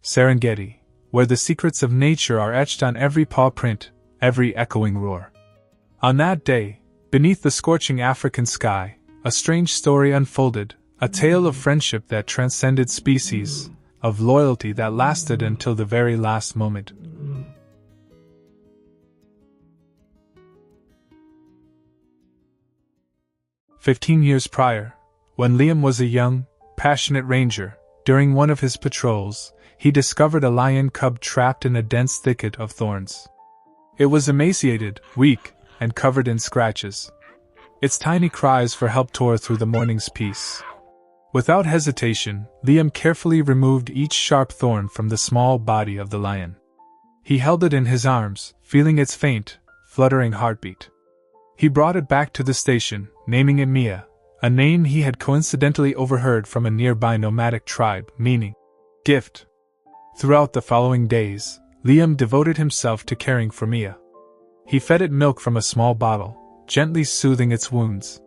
Serengeti, where the secrets of nature are etched on every paw print, every echoing roar. On that day, beneath the scorching African sky, a strange story unfolded, a tale of friendship that transcended species, of loyalty that lasted until the very last moment. "15 years prior, when Liam was a young, passionate ranger, during one of his patrols, he discovered a lion cub trapped in a dense thicket of thorns. It was emaciated, weak, and covered in scratches. Its tiny cries for help tore through the morning's peace. Without hesitation, Liam carefully removed each sharp thorn from the small body of the lion. He held it in his arms, feeling its faint, fluttering heartbeat. He brought it back to the station, naming it Mia, a name he had coincidentally overheard from a nearby nomadic tribe, meaning gift. Throughout the following days, Liam devoted himself to caring for Mia. He fed it milk from a small bottle, gently soothing its wounds.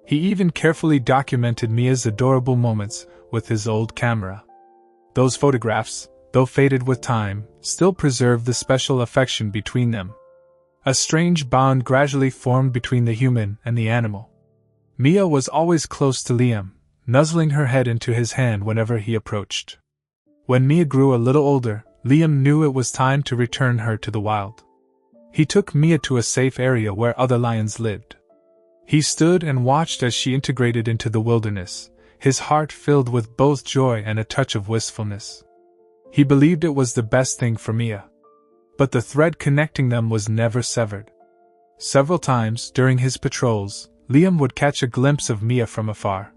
He even carefully documented Mia's adorable moments with his old camera. Those photographs, though faded with time, still preserve the special affection between them. A strange bond gradually formed between the human and the animal. Mia was always close to Liam, nuzzling her head into his hand whenever he approached. When Mia grew a little older, Liam knew it was time to return her to the wild. He took Mia to a safe area where other lions lived. He stood and watched as she integrated into the wilderness, his heart filled with both joy and a touch of wistfulness. He believed it was the best thing for Mia. But the thread connecting them was never severed. Several times during his patrols, Liam would catch a glimpse of Mia from afar.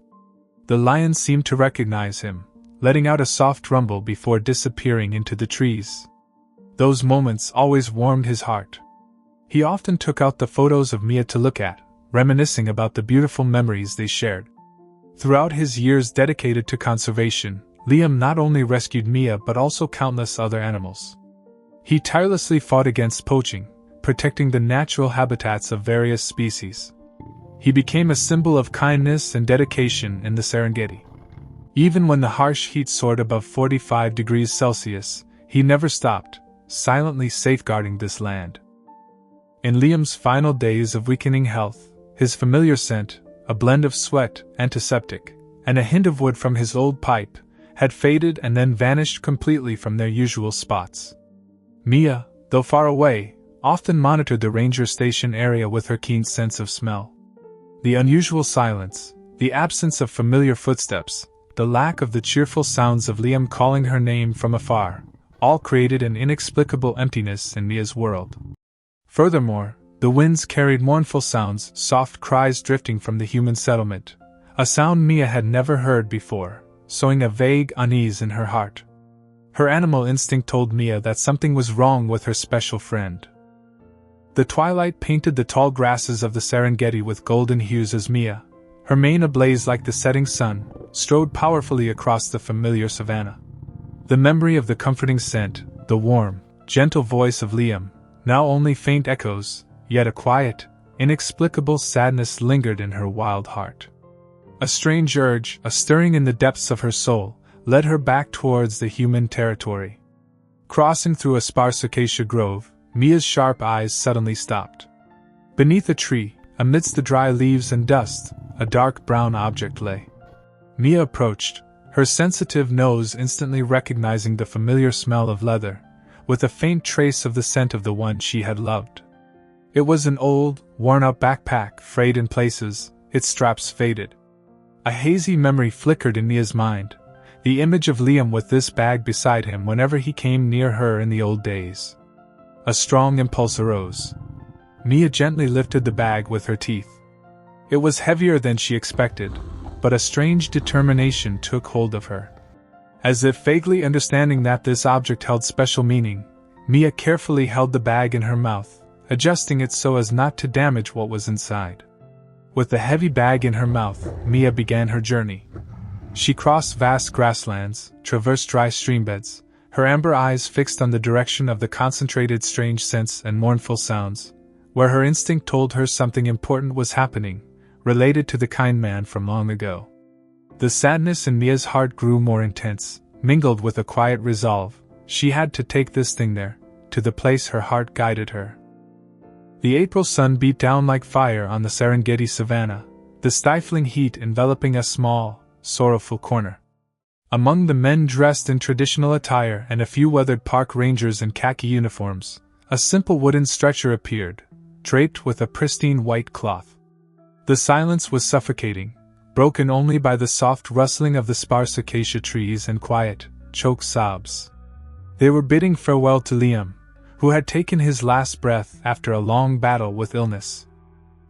The lion seemed to recognize him, letting out a soft rumble before disappearing into the trees. Those moments always warmed his heart. He often took out the photos of Mia to look at, reminiscing about the beautiful memories they shared. Throughout his years dedicated to conservation, Liam not only rescued Mia but also countless other animals. He tirelessly fought against poaching, protecting the natural habitats of various species. He became a symbol of kindness and dedication in the Serengeti. Even when the harsh heat soared above 45 degrees Celsius, he never stopped, silently safeguarding this land. In Liam's final days of weakening health, his familiar scent, a blend of sweat, antiseptic, and a hint of wood from his old pipe, had faded and then vanished completely from their usual spots. Mia, though far away, often monitored the ranger station area with her keen sense of smell. The unusual silence, the absence of familiar footsteps, the lack of the cheerful sounds of Liam calling her name from afar, all created an inexplicable emptiness in Mia's world. Furthermore, the winds carried mournful sounds, soft cries drifting from the human settlement, a sound Mia had never heard before, sowing a vague unease in her heart. Her animal instinct told Mia that something was wrong with her special friend. The twilight painted the tall grasses of the Serengeti with golden hues as Mia, her mane ablaze like the setting sun, strode powerfully across the familiar savanna. The memory of the comforting scent, the warm, gentle voice of Liam, now only faint echoes, yet a quiet, inexplicable sadness lingered in her wild heart. A strange urge, a stirring in the depths of her soul, led her back towards the human territory. Crossing through a sparse acacia grove, Mia's sharp eyes suddenly stopped. Beneath a tree, amidst the dry leaves and dust, a dark brown object lay. Mia approached, her sensitive nose instantly recognizing the familiar smell of leather, with a faint trace of the scent of the one she had loved. It was an old, worn-out backpack, frayed in places, its straps faded. A hazy memory flickered in Mia's mind, the image of Liam with this bag beside him whenever he came near her in the old days. A strong impulse arose. Mia gently lifted the bag with her teeth. It was heavier than she expected, but a strange determination took hold of her. As if vaguely understanding that this object held special meaning, Mia carefully held the bag in her mouth, adjusting it so as not to damage what was inside. With the heavy bag in her mouth, Mia began her journey. She crossed vast grasslands, traversed dry streambeds, her amber eyes fixed on the direction of the concentrated strange scents and mournful sounds, where her instinct told her something important was happening, related to the kind man from long ago. The sadness in Mia's heart grew more intense, mingled with a quiet resolve. She had to take this thing there, to the place her heart guided her. The April sun beat down like fire on the Serengeti savanna, the stifling heat enveloping a small, sorrowful corner. Among the men dressed in traditional attire and a few weathered park rangers in khaki uniforms, a simple wooden stretcher appeared, draped with a pristine white cloth. The silence was suffocating, broken only by the soft rustling of the sparse acacia trees and quiet, choked sobs. They were bidding farewell to Liam, who had taken his last breath after a long battle with illness.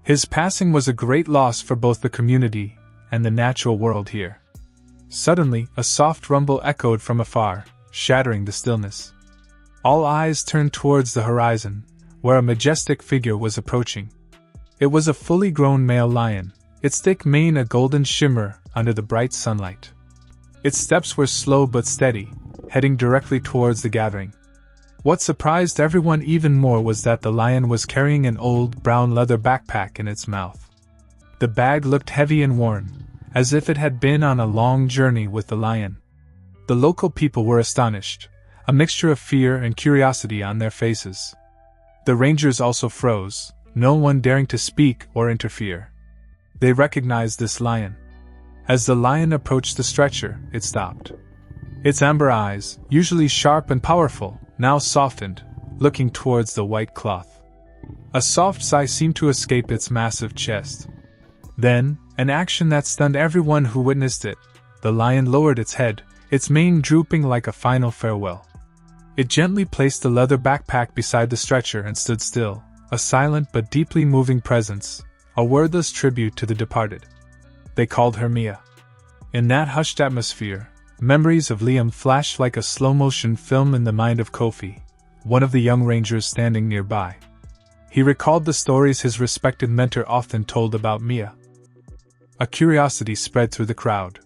His passing was a great loss for both the community and the natural world here. Suddenly, a soft rumble echoed from afar, shattering the stillness. All eyes turned towards the horizon, where a majestic figure was approaching. It was a fully grown male lion, its thick mane a golden shimmer under the bright sunlight. Its steps were slow but steady, heading directly towards the gathering. What surprised everyone even more was that the lion was carrying an old, brown leather backpack in its mouth. The bag looked heavy and worn, as if it had been on a long journey with the lion. The local people were astonished, a mixture of fear and curiosity on their faces. The rangers also froze, no one daring to speak or interfere. They recognized this lion. As the lion approached the stretcher, it stopped. Its amber eyes, usually sharp and powerful, now softened, looking towards the white cloth. A soft sigh seemed to escape its massive chest. Then, an action that stunned everyone who witnessed it, the lion lowered its head, its mane drooping like a final farewell. It gently placed the leather backpack beside the stretcher and stood still, a silent but deeply moving presence, a wordless tribute to the departed. They called her Mia. In that hushed atmosphere, memories of Liam flashed like a slow-motion film in the mind of Kofi, one of the young rangers standing nearby. He recalled the stories his respected mentor often told about Mia. A curiosity spread through the crowd.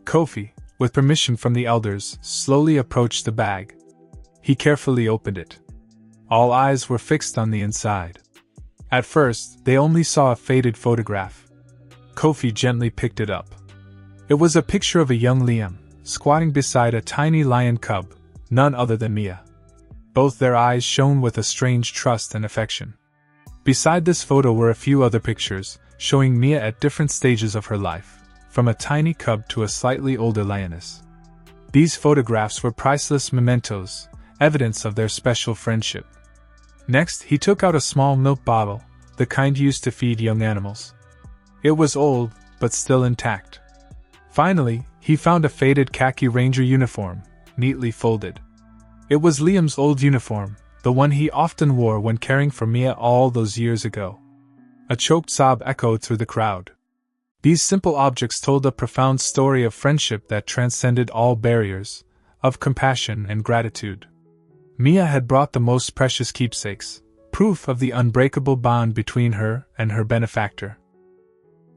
Kofi, with permission from the elders, slowly approached the bag. He carefully opened it. All eyes were fixed on the inside. At first, they only saw a faded photograph. Kofi gently picked it up. It was a picture of a young Liam, squatting beside a tiny lion cub, none other than Mia. Both their eyes shone with a strange trust and affection. Beside this photo were a few other pictures, showing Mia at different stages of her life, from a tiny cub to a slightly older lioness. These photographs were priceless mementos, evidence of their special friendship. Next, he took out a small milk bottle, the kind used to feed young animals. It was old, but still intact. Finally, he found a faded khaki ranger uniform, neatly folded. It was Liam's old uniform, the one he often wore when caring for Mia all those years ago. A choked sob echoed through the crowd. These simple objects told a profound story of friendship that transcended all barriers, of compassion and gratitude. Mia had brought the most precious keepsakes, proof of the unbreakable bond between her and her benefactor.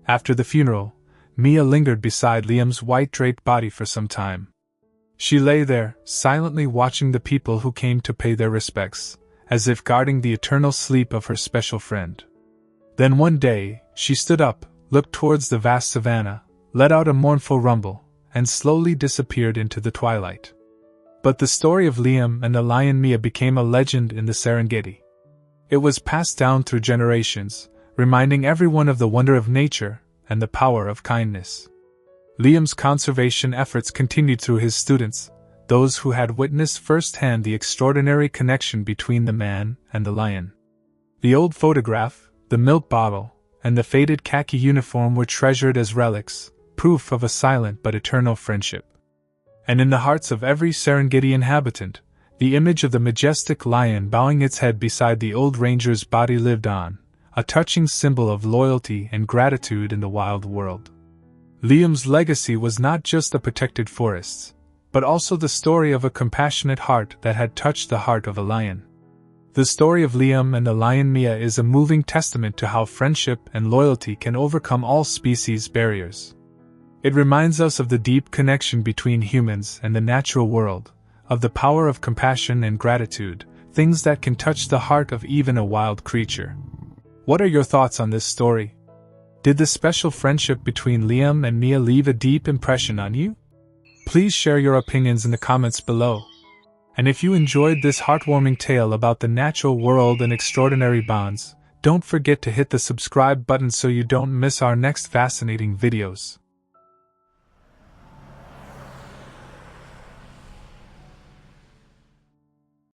After the funeral, Mia lingered beside Liam's white-draped body for some time. She lay there, silently watching the people who came to pay their respects, as if guarding the eternal sleep of her special friend. Then one day, she stood up, looked towards the vast savanna, let out a mournful rumble, and slowly disappeared into the twilight. But the story of Liam and the lion Mia became a legend in the Serengeti. It was passed down through generations, reminding everyone of the wonder of nature and the power of kindness. Liam's conservation efforts continued through his students, those who had witnessed firsthand the extraordinary connection between the man and the lion. The old photograph, the milk bottle, and the faded khaki uniform were treasured as relics, proof of a silent but eternal friendship. And in the hearts of every Serengeti inhabitant, the image of the majestic lion bowing its head beside the old ranger's body lived on, a touching symbol of loyalty and gratitude in the wild world. Liam's legacy was not just the protected forests, but also the story of a compassionate heart that had touched the heart of a lion. The story of Liam and the lion Mia is a moving testament to how friendship and loyalty can overcome all species barriers. It reminds us of the deep connection between humans and the natural world, of the power of compassion and gratitude, things that can touch the heart of even a wild creature. What are your thoughts on this story? Did the special friendship between Liam and Mia leave a deep impression on you? Please share your opinions in the comments below. And if you enjoyed this heartwarming tale about the natural world and extraordinary bonds, don't forget to hit the subscribe button so you don't miss our next fascinating videos.